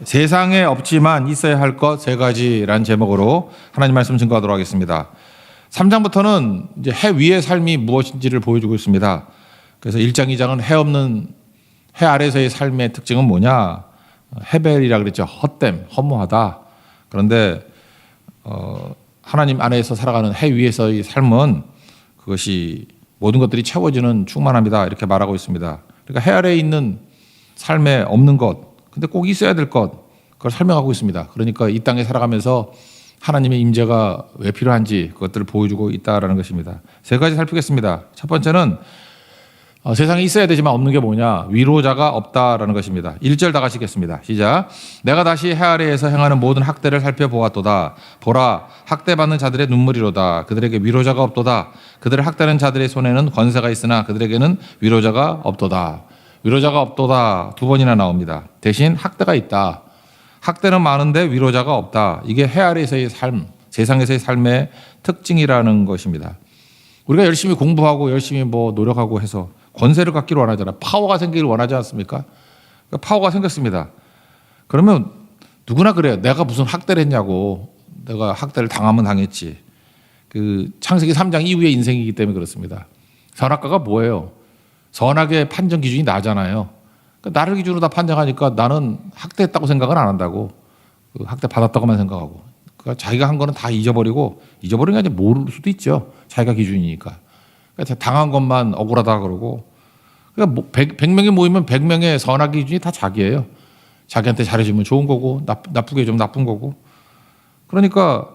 세상에 없지만 있어야 할 것 세 가지라는 제목으로 하나님 말씀 증거하도록 하겠습니다. 3장부터는 이제 해 위의 삶이 무엇인지를 보여주고 있습니다. 그래서 1장, 2장은 해 없는 해 아래서의 삶의 특징은 뭐냐? 헤벨이라 그랬죠. 헛됨, 허무하다. 그런데 하나님 안에서 살아가는 해 위에서의 삶은 그것이 모든 것들이 채워지는 충만합니다. 이렇게 말하고 있습니다. 그러니까 해 아래에 있는 삶에 없는 것, 근데 꼭 있어야 될 것, 그걸 설명하고 있습니다. 그러니까 이 땅에 살아가면서 하나님의 임재가 왜 필요한지 그것들을 보여주고 있다라는 것입니다. 세 가지 살피겠습니다. 첫 번째는 세상에 있어야 되지만 없는 게 뭐냐? 위로자가 없다라는 것입니다. 1절 다 가시겠습니다. 시작. 내가 다시 해 아래에서 행하는 모든 학대를 살펴보았도다. 보라, 학대받는 자들의 눈물이로다. 그들에게 위로자가 없도다. 그들을 학대하는 자들의 손에는 권세가 있으나 그들에게는 위로자가 없도다. 위로자가 없도다 두 번이나 나옵니다. 대신 학대가 있다. 학대는 많은데 위로자가 없다. 이게 해 아래에서의 삶, 세상에서의 삶의 특징이라는 것입니다. 우리가 열심히 공부하고 열심히 노력하고 해서 권세를 갖기를 원하잖아요. 파워가 생기기를 원하지 않습니까? 그러니까 파워가 생겼습니다. 그러면 누구나 그래요. 내가 무슨 학대를 했냐고. 내가 학대를 당하면 당했지. 그 창세기 3장 이후의 인생이기 때문에 그렇습니다. 선악과가 뭐예요? 선악의 판정 기준이 나잖아요. 그러니까 나를 기준으로 다 판정하니까 나는 학대했다고 생각은 안 한다고. 학대 받았다고만 생각하고. 그러니까 자기가 한 거는 다 잊어버리고, 잊어버리는 게 아니라 모를 수도 있죠. 자기가 기준이니까. 그러니까 당한 것만 억울하다 그러고. 그러니까 100명이 모이면 100명의 선악 기준이 다 자기예요. 자기한테 잘해주면 좋은 거고, 나쁘게 해주면 나쁜 거고. 그러니까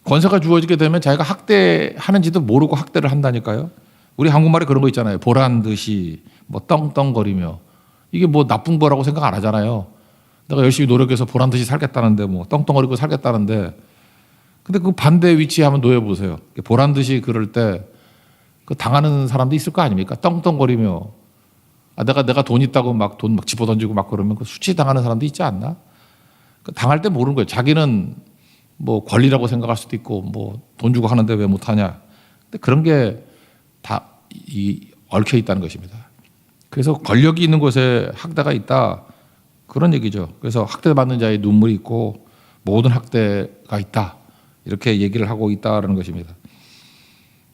권세가 주어지게 되면 자기가 학대하는지도 모르고 학대를 한다니까요. 우리 한국말에 그런 거 있잖아요. 보란 듯이 떵떵거리며. 이게 나쁜 거라고 생각 안 하잖아요. 내가 열심히 노력해서 보란 듯이 살겠다는데 떵떵거리고 살겠다는데, 근데 그 반대 위치에 한번 놓여보세요. 보란 듯이 그럴 때 그 당하는 사람도 있을 거 아닙니까? 떵떵거리며 내가 돈 있다고 돈 집어던지고 그러면 그 수치 당하는 사람도 있지 않나? 당할 때 모르는 거예요. 자기는 권리라고 생각할 수도 있고 돈 주고 하는데 왜 못하냐? 근데 그런 게 다 얽혀 있다는 것입니다. 그래서 권력이 있는 곳에 학대가 있다. 그런 얘기죠. 그래서 학대받는 자의 눈물이 있고 모든 학대가 있다. 이렇게 얘기를 하고 있다는 것입니다.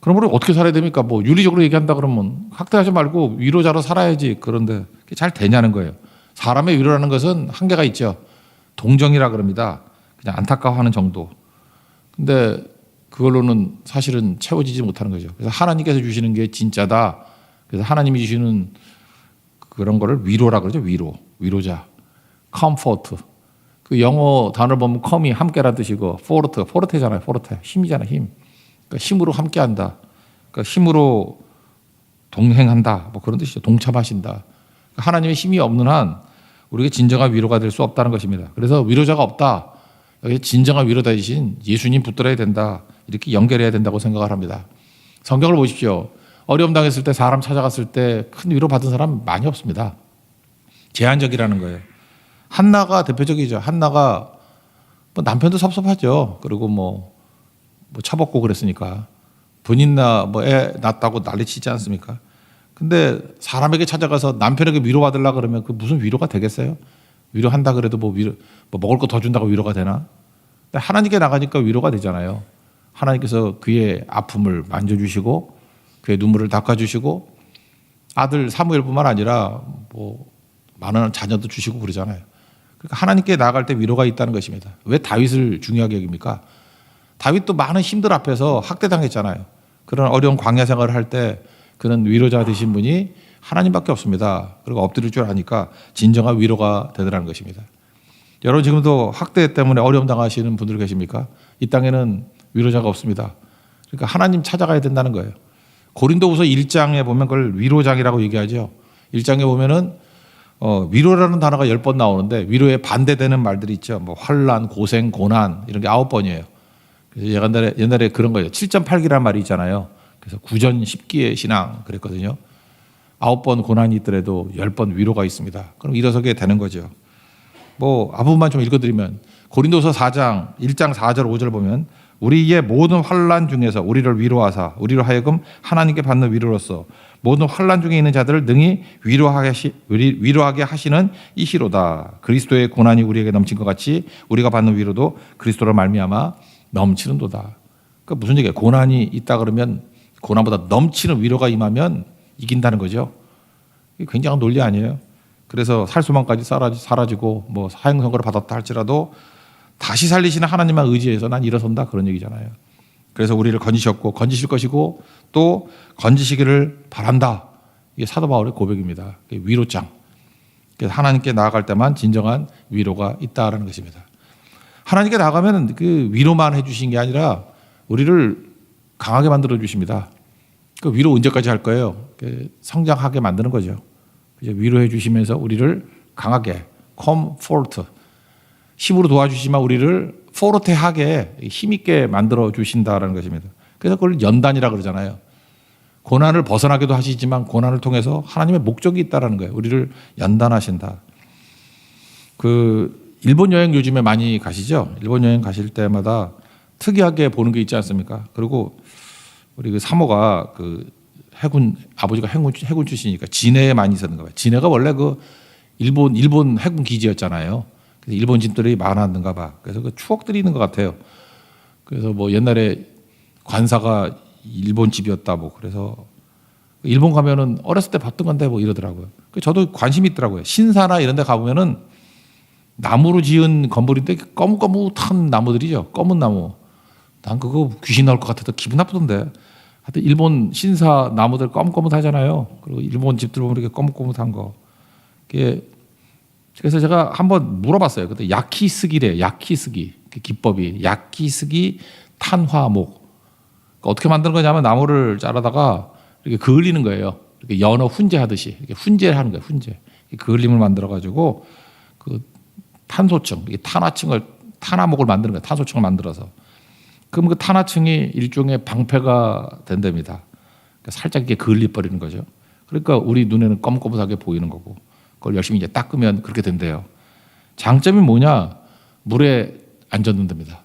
그럼 우리 어떻게 살아야 됩니까? 윤리적으로 얘기한다 그러면 학대하지 말고 위로자로 살아야지. 그런데 그게 잘 되냐는 거예요. 사람의 위로라는 것은 한계가 있죠. 동정이라 그럽니다. 그냥 안타까워하는 정도. 근데 그걸로는 사실은 채워지지 못하는 거죠. 그래서 하나님께서 주시는 게 진짜다. 그래서 하나님이 주시는 그런 거를 위로라 그러죠. 위로자. comfort. 그 영어 단어를 보면 come이 함께란 뜻이고 forte잖아요. forte. 힘이잖아요. 힘. 그러니까 힘으로 함께한다. 그러니까 힘으로 동행한다. 그런 뜻이죠. 동참하신다. 그러니까 하나님의 힘이 없는 한 우리에게 진정한 위로가 될 수 없다는 것입니다. 그래서 위로자가 없다. 여기 진정한 위로자 되신 예수님 붙들어야 된다. 이렇게 연결해야 된다고 생각을 합니다. 성경을 보십시오. 어려움 당했을 때 사람 찾아갔을 때 큰 위로 받은 사람 많이 없습니다. 제한적이라는 거예요. 한나가 대표적이죠. 한나가 남편도 섭섭하죠. 그리고 처먹고 그랬으니까 분인나 애 낳았다고 난리치지 않습니까? 근데 사람에게 찾아가서 남편에게 위로받으려고 그러면 그 무슨 위로가 되겠어요? 위로한다 그래도 먹을 거 더 준다고 위로가 되나? 근데 하나님께 나가니까 위로가 되잖아요. 하나님께서 그의 아픔을 만져주시고 그의 눈물을 닦아주시고 아들 사무엘뿐만 아니라 많은 자녀도 주시고 그러잖아요. 그러니까 하나님께 나아갈 때 위로가 있다는 것입니다. 왜 다윗을 중요하게 여깁니까? 다윗도 많은 힘들 앞에서 학대당했잖아요. 그런 어려운 광야 생활을 할 때 그런 위로자 되신 분이 하나님밖에 없습니다. 그리고 엎드릴 줄 아니까 진정한 위로가 되더라는 것입니다. 여러분 지금도 학대 때문에 어려움 당하시는 분들 계십니까? 이 땅에는 위로자가 없습니다. 그러니까 하나님 찾아가야 된다는 거예요. 고린도후서 1장에 보면 그걸 위로장이라고 얘기하죠. 1장에 보면은 위로라는 단어가 10번 나오는데 위로에 반대되는 말들이 있죠. 환난, 고생, 고난 이런 게 9번이에요. 그래서 옛날에 그런 거예요. 7.8기란 말이 있잖아요. 그래서 구전 10기의 신앙 그랬거든요. 9번 고난이 있더라도 10번 위로가 있습니다. 그럼 일어서게 되는 거죠. 앞부분만 좀 읽어드리면 고린도서 4장 1장 4절 5절 보면 우리의 모든 환난 중에서 우리를 위로하사 우리로 하여금 하나님께 받는 위로로서 모든 환난 중에 있는 자들을 능히 위로하게 하시는 이시로다. 그리스도의 고난이 우리에게 넘친 것 같이 우리가 받는 위로도 그리스도로 말미암아 넘치는도다. 그러니까 무슨 얘기예요? 고난이 있다 그러면 고난보다 넘치는 위로가 임하면 이긴다는 거죠. 이게 굉장한 논리 아니에요? 그래서 살소망까지 사라지고 뭐 사형 선고를 받았다 할지라도 다시 살리시는 하나님만 의지해서 난 일어선다 그런 얘기잖아요. 그래서 우리를 건지셨고 건지실 것이고 또 건지시기를 바란다. 이게 사도 바울의 고백입니다. 위로장. 그래서 하나님께 나아갈 때만 진정한 위로가 있다라는 것입니다. 하나님께 나아가면 그 위로만 해주신 게 아니라 우리를 강하게 만들어 주십니다. 그 위로 언제까지 할 거예요? 성장하게 만드는 거죠. 위로해 주시면서 우리를 강하게 컴포트 힘으로 도와주시지만 우리를 포르테하게 힘있게 만들어 주신다라는 것입니다. 그래서 그걸 연단이라 그러잖아요. 고난을 벗어나기도 하시지만 고난을 통해서 하나님의 목적이 있다라는 거예요. 우리를 연단하신다. 그 일본 여행 요즘에 많이 가시죠? 일본 여행 가실 때마다 특이하게 보는 게 있지 않습니까? 그리고 우리 그 사모가 그 해군 아버지가 해군 출신이니까 진해에 많이 있었는가 봐요. 진해가 원래 그 일본 해군 기지였잖아요. 그래서 일본진들이 많았는가 봐. 그래서 그 추억들이 있는 것 같아요. 그래서 뭐 옛날에 관사가 일본 집이었다 뭐 그래서 일본 가면은 어렸을 때 봤던 건데 뭐 이러더라고요. 저도 관심이 있더라고요. 신사나 이런 데 가보면은 나무로 지은 건물인데 거뭇거뭇한 나무들이죠. 검은 나무. 난 그거 귀신 나올 것 같아서 기분 나쁘던데. 하여튼 일본 신사 나무들 거뭇거뭇하잖아요. 그리고 일본 집들 보면 이렇게 거뭇거뭇한 거. 그래서 제가 한번 물어봤어요. 그때 야키스기래. 야키스기. 그 기법이. 야키스기 탄화목. 어떻게 만드는 거냐면 나무를 자르다가 이렇게 그을리는 거예요. 이렇게 연어 훈제하듯이. 이렇게 훈제를 하는 거예요. 훈제. 그을림을 만들어가지고 그 탄소층, 탄화목을 만드는 거예요. 탄소층을 만들어서. 그럼 그 탄화층이 일종의 방패가 된답니다. 그러니까 살짝 이렇게 그을리 버리는 거죠. 그러니까 우리 눈에는 검검하게 보이는 거고 그걸 열심히 이제 닦으면 그렇게 된대요. 장점이 뭐냐? 물에 안 젖는답니다.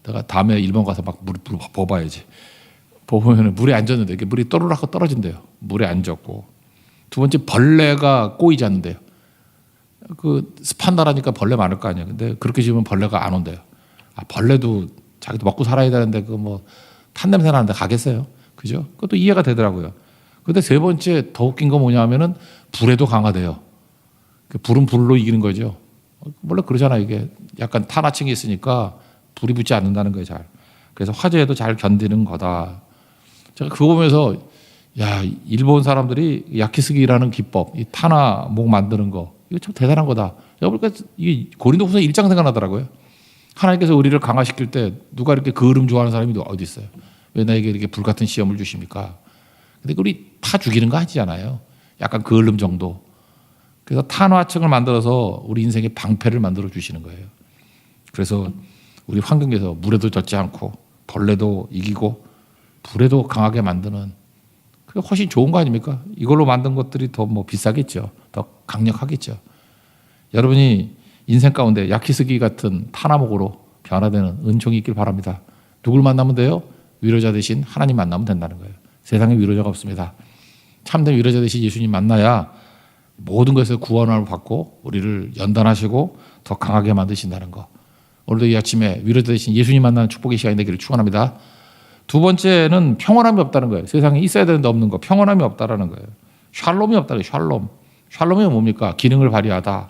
내가 다음에 일본 가서 막 물 봐봐야지. 보면 물에 안 젖는데 이렇게 물이 또르르 하고 떨어진대요. 물에 안 젖고. 두 번째 벌레가 꼬이지 않는데요. 그 습한 나라니까 벌레 많을 거 아니에요. 근데 그렇게 지으면 벌레가 안 온대요. 아, 벌레도 자기도 먹고 살아야 되는데 그 뭐 탄 냄새 나는데 가겠어요? 그죠? 그것도 이해가 되더라고요. 근데 세 번째 더 웃긴 거 뭐냐면은 불에도 강하대요. 불은 불로 이기는 거죠. 원래 그러잖아요. 이게 약간 탄화층이 있으니까 불이 붙지 않는다는 거예요. 잘. 그래서 화재에도 잘 견디는 거다. 제가 그거 보면서 야, 일본 사람들이 야키스기라는 기법, 이 탄화목 만드는 거 이거 참 대단한 거다. 그러니까 이게 고린도후서 1장 생각나더라고요. 하나님께서 우리를 강화시킬 때 누가 이렇게 그을음 좋아하는 사람이 어디 있어요? 왜 나에게 이렇게 불같은 시험을 주십니까? 근데 우리 타 죽이는 거 아니잖아요. 약간 그을음 정도. 그래서 탄화층을 만들어서 우리 인생의 방패를 만들어 주시는 거예요. 그래서 우리 환경에서 물에도 젖지 않고 벌레도 이기고 불에도 강하게 만드는 그게 훨씬 좋은 거 아닙니까? 이걸로 만든 것들이 더 뭐 비싸겠죠. 더 강력하겠죠. 여러분이 인생 가운데 야키스기 같은 탄화목으로 변화되는 은총이 있길 바랍니다. 누굴 만나면 돼요? 위로자 되신 하나님 만나면 된다는 거예요. 세상에 위로자가 없습니다. 참된 위로자 되신 예수님 만나야 모든 것에서 구원을 받고 우리를 연단하시고 더 강하게 만드신다는 거. 오늘도 이 아침에 위로자 되신 예수님 만나는 축복의 시간이 되기를 축원합니다. 두 번째는 평온함이 없다는 거예요. 세상에 있어야 되는데 없는 거. 평온함이 없다라는 거예요. 샬롬이 없다는 거예요. 샬롬. 샬롬이 뭡니까? 기능을 발휘하다.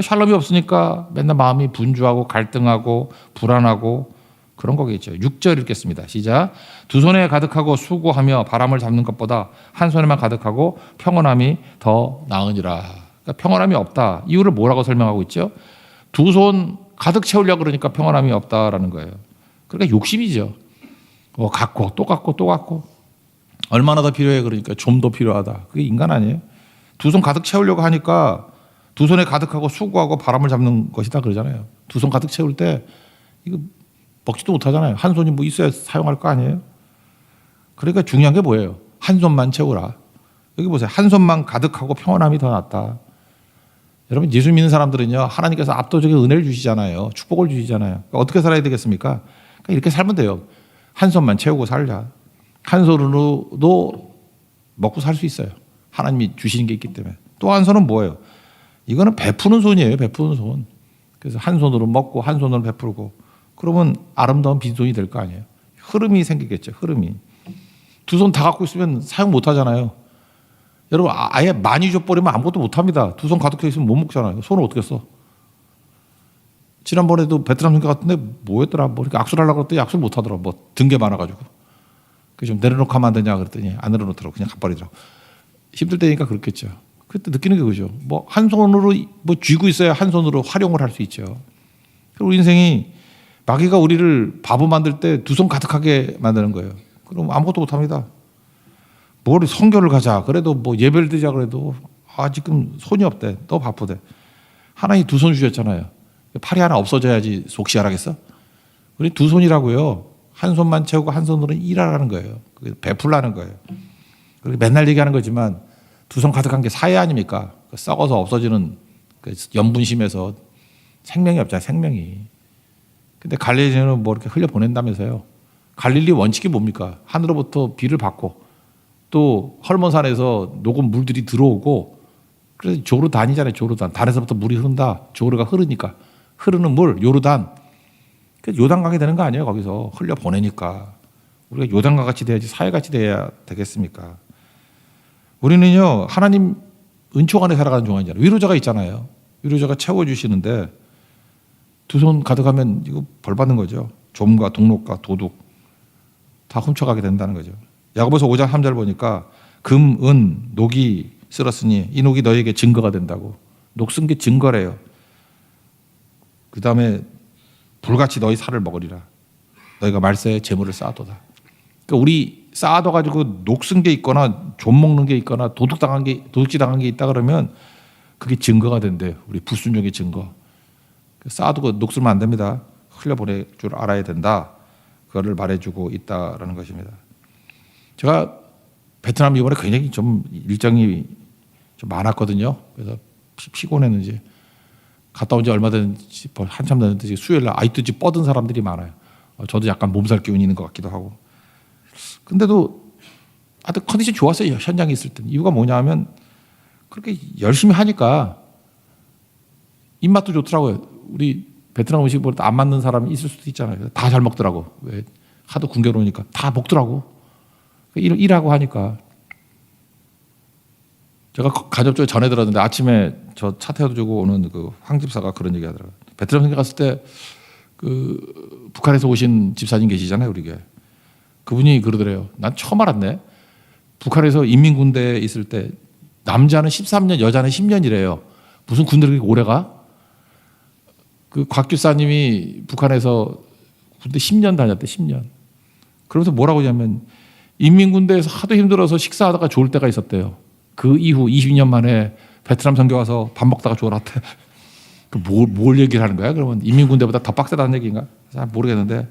샬롬이 없으니까 맨날 마음이 분주하고 갈등하고 불안하고 그런 거겠죠. 6절 읽겠습니다. 시작. 두 손에 가득하고 수고하며 바람을 잡는 것보다 한 손에만 가득하고 평온함이 더 나으니라. 그러니까 평온함이 없다. 이유를 뭐라고 설명하고 있죠? 두 손 가득 채우려고 그러니까 평온함이 없다라는 거예요. 그러니까 욕심이죠. 갖고 또 갖고 또 갖고 얼마나 더 필요해 그러니까 좀 더 필요하다. 그게 인간 아니에요? 두 손 가득 채우려고 하니까 두 손에 가득하고 수고하고 바람을 잡는 것이다 그러잖아요. 두 손 가득 채울 때 이거 먹지도 못하잖아요. 한 손이 뭐 있어야 사용할 거 아니에요? 그러니까 중요한 게 뭐예요? 한 손만 채우라. 여기 보세요. 한 손만 가득하고 평온함이 더 낫다. 여러분 예수 믿는 사람들은요. 하나님께서 압도적인 은혜를 주시잖아요. 축복을 주시잖아요. 그러니까 어떻게 살아야 되겠습니까? 그러니까 이렇게 살면 돼요. 한 손만 채우고 살자. 한 손으로도 먹고 살 수 있어요. 하나님이 주시는 게 있기 때문에. 또 한 손은 뭐예요? 이거는 베푸는 손이에요. 베푸는 손. 그래서 한 손으로 먹고 한 손으로 베풀고 그러면 아름다운 빈손이 될 거 아니에요. 흐름이 생기겠죠. 흐름이. 두 손 다 갖고 있으면 사용 못 하잖아요. 여러분 아예 많이 줘버리면 아무것도 못 합니다. 두 손 가득 해 있으면 못 먹잖아요. 손을 어떻게 써? 지난번에도 베트남 선교 같은데 뭐였더라? 뭐 이렇게 악수를 하려고 했더니 악수를 못 하더라. 뭐 든 게 많아가지고. 그래서 좀 내려놓고 하면 안 되냐 그랬더니 안 내려놓더라고. 그냥 가버리더라고. 힘들 때니까 그렇겠죠. 그때 느끼는 게 그죠. 뭐 한 손으로 뭐 쥐고 있어야 한 손으로 활용을 할 수 있죠. 그리고 우리 인생이 마귀가 우리를 바보 만들 때 두 손 가득하게 만드는 거예요. 그럼 아무것도 못 합니다. 뭘 선교를 가자 그래도 뭐 예배를 드리자 그래도 지금 손이 없대. 너 바쁘대. 하나님 두 손 주셨잖아요. 팔이 하나 없어져야지 속 시원하겠어? 우리 두 손이라고요. 한 손만 채우고 한 손으로는 일하라는 거예요. 베풀라는 거예요. 그리고 맨날 얘기하는 거지만 두 손 가득한 게 사회 아닙니까? 썩어서 없어지는 염분심에서 생명이 없잖아요. 생명이. 근데 갈릴리는 뭐 이렇게 흘려 보낸다면서요. 갈릴리 원칙이 뭡니까? 하늘로부터 비를 받고 또 헐몬산에서 녹은 물들이 들어오고 그래서 조르단이잖아요. 조르단. 단에서부터 물이 흐른다. 조르가 흐르니까. 흐르는 물, 요르단. 요단 가게 되는 거 아니에요. 거기서 흘려 보내니까. 우리가 요단과 같이 돼야지 사회같이 돼야 되겠습니까? 우리는요. 하나님 은총 안에 살아가는 종아니잖아요. 위로자가 있잖아요. 위로자가 채워주시는데 두 손 가득하면 이거 벌 받는 거죠. 좀과 동록과 도둑 다 훔쳐가게 된다는 거죠. 야고보서 5장 3절 보니까 금, 은, 녹이 쓸었으니 이 녹이 너에게 증거가 된다고. 녹 쓴 게 증거래요. 그 다음에 불같이 너희 살을 먹으리라. 너희가 말세에 재물을 쌓아도다. 그러니까 우리 쌓아둬가지고 녹 쓴 게 있거나 좀 먹는 게 있거나 도둑질 당한 게 있다 그러면 그게 증거가 된대요. 우리 불순종의 증거. 쌓아두고 녹 쓰면 안 됩니다. 흘려보낼 줄 알아야 된다. 그거를 말해주고 있다라는 것입니다. 제가 베트남 이번에 굉장히 좀 일정이 좀 많았거든요. 그래서 피곤했는지 갔다 온 지 얼마 됐는지 한참 됐는데 수요일 날 아직도 뻗은 사람들이 많아요. 저도 약간 몸살 기운이 있는 것 같기도 하고. 근데도 하여튼 컨디션 좋았어요. 현장에 있을 때. 이유가 뭐냐면 그렇게 열심히 하니까 입맛도 좋더라고요. 우리 베트남 음식보다 안 맞는 사람이 있을 수도 있잖아요. 다 잘 먹더라고. 왜 하도 궁결로우니까 다 먹더라고. 일하고 하니까. 제가 간접적으로 전해 들었는데 아침에 저 차 태워주고 오는 그 황 집사가 그런 얘기 하더라고요. 베트남 선교 갔을 때 그 북한에서 오신 집사님 계시잖아요. 우리게. 그분이 그러더래요. 난 처음 알았네. 북한에서 인민군대에 있을 때 남자는 13년, 여자는 10년이래요. 무슨 군대를 그렇게 오래 가? 그 곽 교사님이 북한에서 군대 10년 다녔대. 10년. 그러면서 뭐라고 하냐면 인민군대에서 하도 힘들어서 식사하다가 좋을 때가 있었대요. 그 이후 20년 만에 베트남 선교 와서 밥 먹다가 졸았대. 뭘 얘기를 하는 거야? 그러면 인민군대보다 더 빡세다는 얘기인가? 잘 모르겠는데.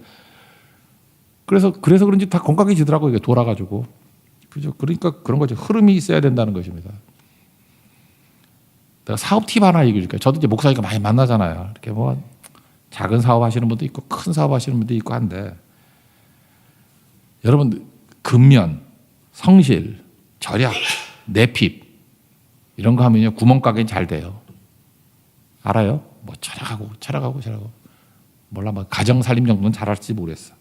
그래서 그런지 다 건강해지더라고요. 이게 돌아가지고. 그죠? 그러니까 그런 거죠. 흐름이 있어야 된다는 것입니다. 내가 사업 팁 하나 얘기해 줄게요. 저도 이제 목사니까 많이 만나잖아요. 이렇게 뭐 작은 사업 하시는 분도 있고 큰 사업 하시는 분도 있고 한데 여러분 근면, 성실, 절약, 내핍 이런 거 하면요 구멍가게는 잘 돼요. 알아요? 뭐 절약하고 몰라 뭐 가정 살림 정도는 잘할지 모르겠어.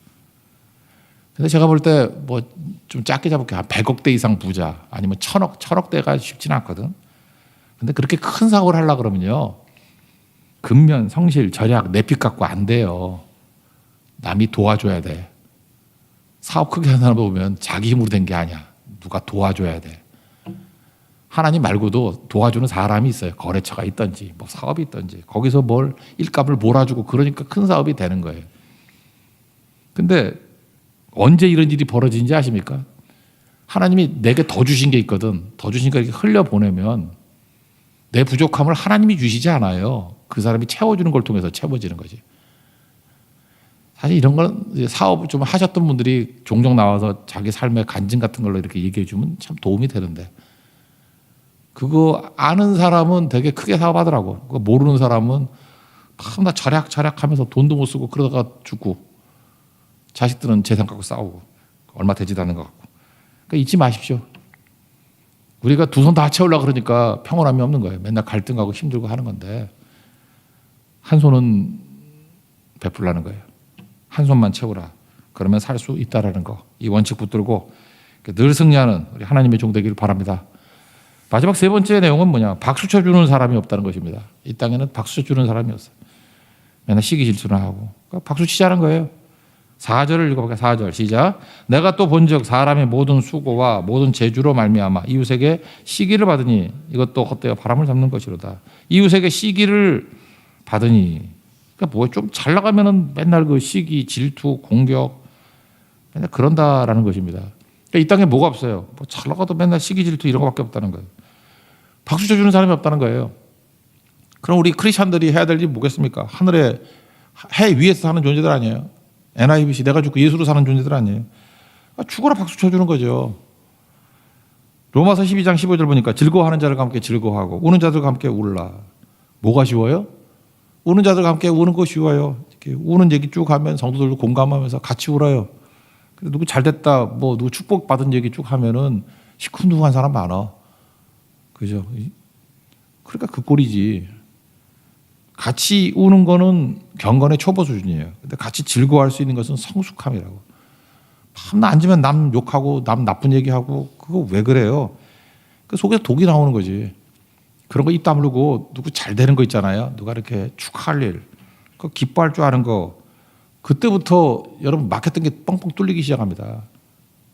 근데 제가 볼 때 뭐 좀 작게 잡을게요. 한 100억대 이상 부자 아니면 1000억대가 쉽지는 않거든. 근데 그렇게 큰 사고를 하려고 그러면요. 근면, 성실, 절약, 내핍 갖고 안 돼요. 남이 도와줘야 돼. 사업 크게 하는 사람 보면 자기 힘으로 된 게 아니야. 누가 도와줘야 돼. 하나님 말고도 도와주는 사람이 있어요. 거래처가 있든지 뭐 사업이 있든지 거기서 뭘 일감을 몰아주고 그러니까 큰 사업이 되는 거예요. 근데 언제 이런 일이 벌어지는지 아십니까? 하나님이 내게 더 주신 게 있거든. 더 주신 거 이렇게 흘려보내면 내 부족함을 하나님이 주시지 않아요. 그 사람이 채워주는 걸 통해서 채워지는 거지. 사실 이런 건 사업을 좀 하셨던 분들이 종종 나와서 자기 삶의 간증 같은 걸로 이렇게 얘기해 주면 참 도움이 되는데 그거 아는 사람은 되게 크게 사업하더라고. 그거 모르는 사람은 나 절약하면서 돈도 못 쓰고 그러다가 죽고 자식들은 재산 갖고 싸우고 얼마 되지도 않는 것 같고. 그러니까 잊지 마십시오. 우리가 두 손 다 채우려고 그러니까 평온함이 없는 거예요. 맨날 갈등하고 힘들고 하는 건데 한 손은 베풀라는 거예요. 한 손만 채우라. 그러면 살 수 있다라는 거. 이 원칙 붙들고 늘 승리하는 우리 하나님의 종 되기를 바랍니다. 마지막 세 번째 내용은 뭐냐? 박수 쳐주는 사람이 없다는 것입니다. 이 땅에는 박수 쳐주는 사람이 없어요. 맨날 시기 질투나 하고. 그러니까 박수 치자는 거예요. 4절을 읽어볼게요. 4절 시작. 내가 또 본즉 사람의 모든 수고와 모든 재주로 말미암아 이웃에게 시기를 받으니 이것도 헛되어 바람을 잡는 것이로다. 이웃에게 시기를 받으니 그러니까 뭐 좀 잘 나가면은 맨날 그 시기, 질투, 공격 맨날 그런다라는 것입니다. 그러니까 이 땅에 뭐가 없어요. 뭐 잘 나가도 맨날 시기, 질투 이런 거밖에 없다는 거예요. 박수 쳐주는 사람이 없다는 거예요. 그럼 우리 크리스천들이 해야 될 일이 뭐겠습니까? 하늘에 해 위에서 사는 존재들 아니에요. NIBC 내가 죽고 예수로 사는 존재들 아니에요. 죽어라 박수 쳐주는 거죠. 로마서 12장 15절 보니까 즐거워하는 자들과 함께 즐거워하고 우는 자들과 함께 울라. 뭐가 쉬워요? 우는 자들과 함께 우는 거 쉬워요. 이렇게 우는 얘기 쭉 하면 성도들도 공감하면서 같이 울어요. 누구 잘 됐다, 뭐 누구 축복 받은 얘기 쭉 하면은 시큰둥한 사람 많아. 그죠? 그러니까 그 꼴이지. 같이 우는 거는 경건의 초보 수준이에요. 근데 같이 즐거워할 수 있는 것은 성숙함이라고. 밤낮 앉으면 남 욕하고 남 나쁜 얘기하고 그거 왜 그래요? 그 속에서 독이 나오는 거지. 그런 거 입 다물고 누구 잘 되는 거 있잖아요. 누가 이렇게 축하할 일, 그 기뻐할 줄 아는 거. 그때부터 여러분 막혔던 게 뻥뻥 뚫리기 시작합니다.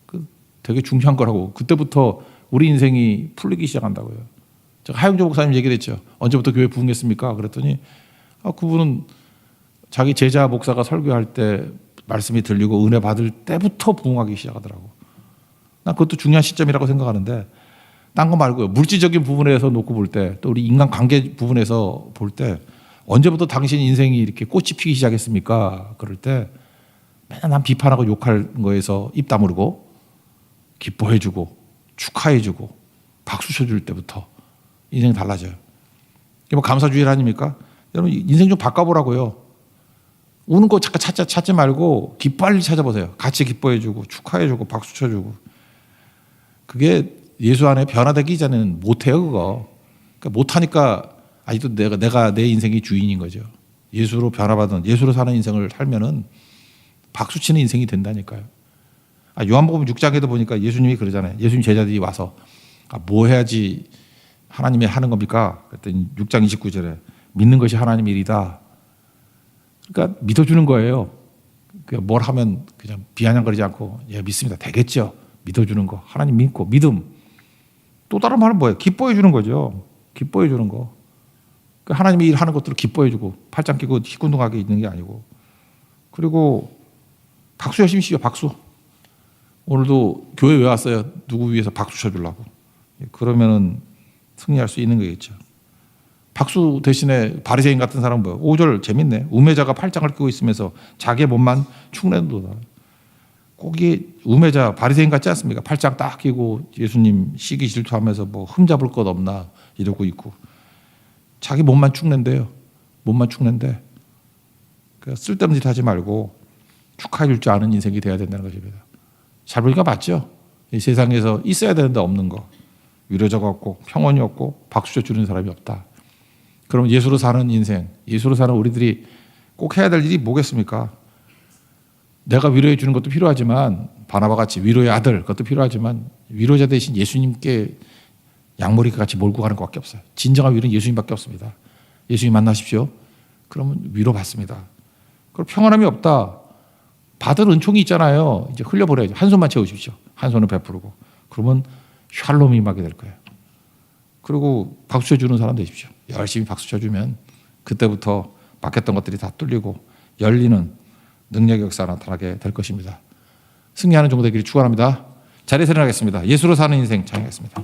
그 되게 중요한 거라고. 그때부터 우리 인생이 풀리기 시작한다고요. 제가 하영조 목사님 얘기를 했죠. 언제부터 교회 부흥했습니까? 그랬더니 그분은 자기 제자 목사가 설교할 때 말씀이 들리고 은혜 받을 때부터 부흥하기 시작하더라고. 난 그것도 중요한 시점이라고 생각하는데 딴 거 말고요. 물질적인 부분에서 놓고 볼 때 또 우리 인간관계 부분에서 볼 때 언제부터 당신 인생이 이렇게 꽃이 피기 시작했습니까? 그럴 때 맨날 난 비판하고 욕할 거에서 입 다물고 기뻐해주고 축하해주고 박수 쳐줄 때부터 인생이 달라져요. 이게 뭐 감사주일 아닙니까? 여러분 인생 좀 바꿔보라고요. 우는 거 잠깐 찾지 말고 기뻐할 일 찾아보세요. 같이 기뻐해주고 축하해주고 박수 쳐주고. 그게 예수 안에 변화되기 전에는 못해요 그거. 그러니까 못하니까 아직도 내가 내 인생의 주인인 거죠. 예수로 변화받은 예수로 사는 인생을 살면은 박수치는 인생이 된다니까요. 요한복음 6장에도 보니까 예수님이 그러잖아요. 예수님 제자들이 와서 뭐 해야지 하나님이 하는 겁니까? 그랬더니 6장 29절에 믿는 것이 하나님의 일이다. 그러니까 믿어주는 거예요. 뭘 하면 그냥 비아냥거리지 않고 예 믿습니다. 되겠죠. 믿어주는 거. 하나님 믿고 믿음. 또 다른 말은 뭐예요? 기뻐해 주는 거죠. 기뻐해 주는 거. 하나님이 일하는 것들을 기뻐해 주고 팔짱 끼고 시큰둥하게 있는 게 아니고. 그리고 박수 열심히 치죠. 박수. 오늘도 교회 왜 왔어요? 누구 위해서 박수 쳐주려고. 그러면은 승리할 수 있는 거겠죠. 박수 대신에 바리새인 같은 사람은 뭐예요? 5절 재밌네. 우매자가 팔짱을 끼고 있으면서 자기의 몸만 축내도다. 꼭 이 우매자 바리새인 같지 않습니까? 팔짱 딱 끼고 예수님 시기 질투하면서 뭐 흠잡을 것 없나 이러고 있고 자기 몸만 축낸대요. 몸만 축낸대. 그러니까 쓸데없는 짓 하지 말고 축하해 줄 줄 아는 인생이 돼야 된다는 것입니다. 잘 보니까 맞죠? 이 세상에서 있어야 되는데 없는 거. 위로자가 없고 평온이 없고 박수 쳐주는 사람이 없다. 그럼 예수로 사는 인생, 예수로 사는 우리들이 꼭 해야 될 일이 뭐겠습니까? 내가 위로해 주는 것도 필요하지만 바나바 같이 위로의 아들 그것도 필요하지만 위로자 대신 예수님께 양머리 같이 몰고 가는 것밖에 없어요. 진정한 위로는 예수님밖에 없습니다. 예수님 만나십시오. 그러면 위로받습니다. 그리고 평안함이 없다. 받은 은총이 있잖아요. 이제 흘려버려야죠. 한 손만 채우십시오. 한 손을 베푸르고. 그러면 샬롬이 임하게 될 거예요. 그리고 박수 쳐주는 사람 되십시오. 열심히 박수 쳐주면 그때부터 막혔던 것들이 다 뚫리고 열리는 능력의 역사 나타나게 될 것입니다. 승리하는 종되기를 축원합니다. 자리에서 일어나겠습니다. 예수로 사는 인생 찬양하겠습니다.